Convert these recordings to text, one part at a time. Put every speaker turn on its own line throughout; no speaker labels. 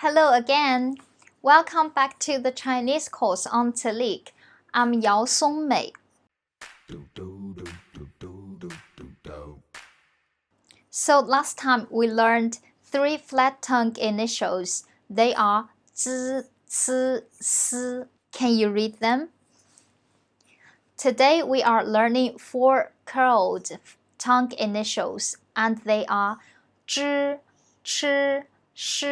Hello again. Welcome back to the Chinese course on TELIC. I'm Yao Songmei. So last time we learned three flat tongue initials. They are Z, C, S. Can you read them? Today we are learning four curled tongue initials, and they are zh, ch, sh,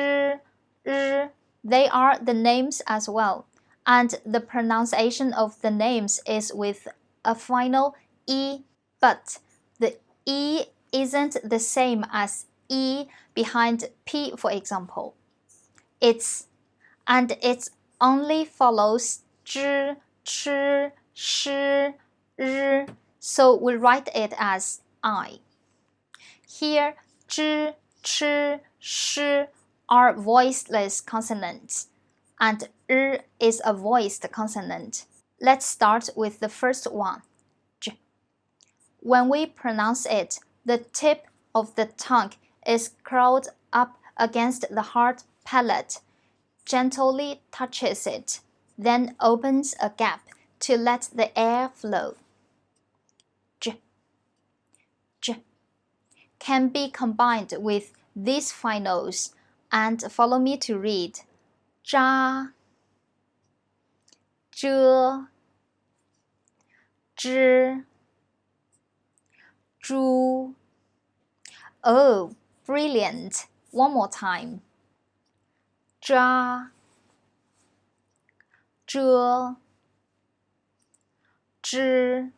r. They are the names as well, and the pronunciation of the names is with a final e, but the e isn't the same as e behind p, for example. It only follows zh, ch, sh, r, so we write it as I. Here, zh, ch, sh are voiceless consonants, and r is a voiced consonant. Let's start with the first one, j. When we pronounce it, the tip of the tongue is curled up against the hard palate, gently touches it, then opens a gap to let the air flow. J, j can be combined with these finals, and follow me to read. Zha, zhe, zhi, zhu. Oh, brilliant! One more time. Zha, zhe, zhi,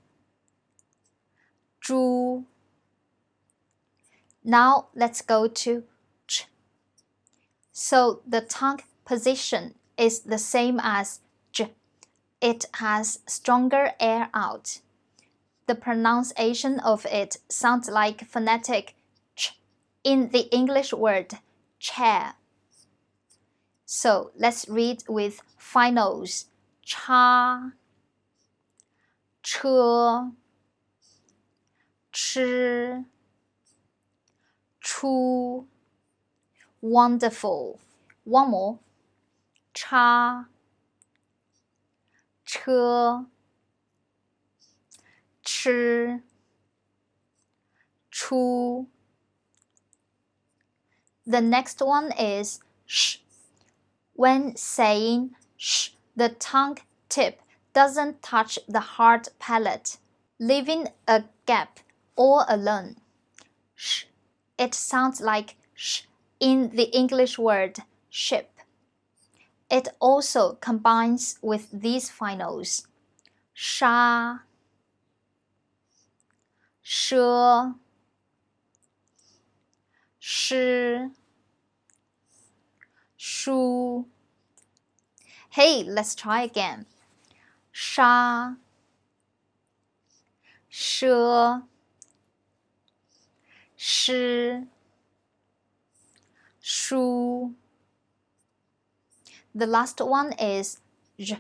zhu. Now let's go to ch. So the tongue position is the same as j. It has stronger air out. The pronunciation of it sounds like phonetic ch in the English word chair. So let's read with finals. Cha, che, chi, chu. Wonderful. One more. Cha, che, chi, chu. The next one is sh. When saying sh, the tongue tip doesn't touch the hard palate, leaving a gap all alone. Sh. It sounds like sh in the English word ship. It also combines with these finals. Sha, she, shi, shu. Hey, let's try again. Sha, she, shi, shu. The last one is zh.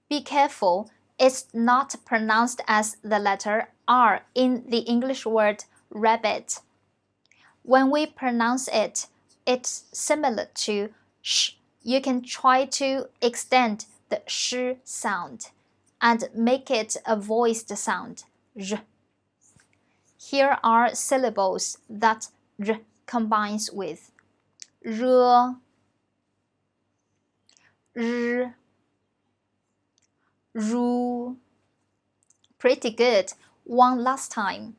Be careful, it's not pronounced as the letter R in the English word rabbit. When we pronounce it, it's similar to sh. You can try to extend the sh sound and make it a voiced sound, zh. Here are syllables that r combines with. R, r, ru. Pretty good. One last time.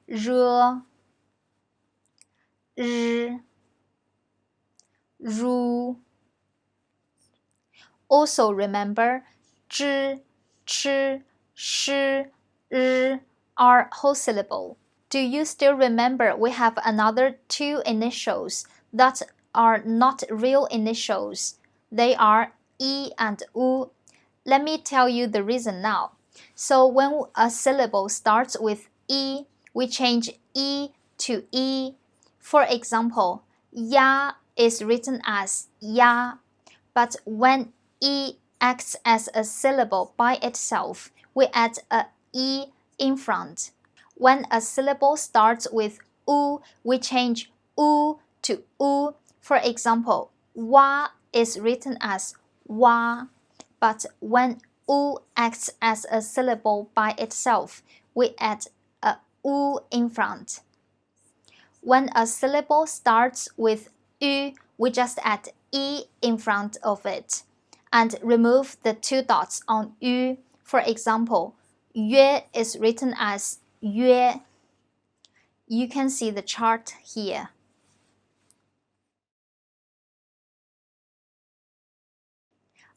R, r, ru. Also remember, zh, ch, sh, r are whole syllable. Do you still remember we have another two initials that are not real initials? They are e and u. Let me tell you the reason now. So when a syllable starts with e, we change e to e. For example, ya is written as ya, but when e acts as a syllable by itself, we add a e in front. When a syllable starts with u, we change u to u. For example, wa is written as wa, but when u acts as a syllable by itself, we add a u in front. When a syllable starts with u, we just add e in front of it and remove the two dots on u. For example, 约 is written as 约. You can see the chart here.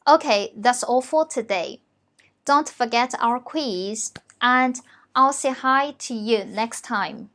Okay, that's all for today. Don't forget our quiz, and I'll say hi to you next time.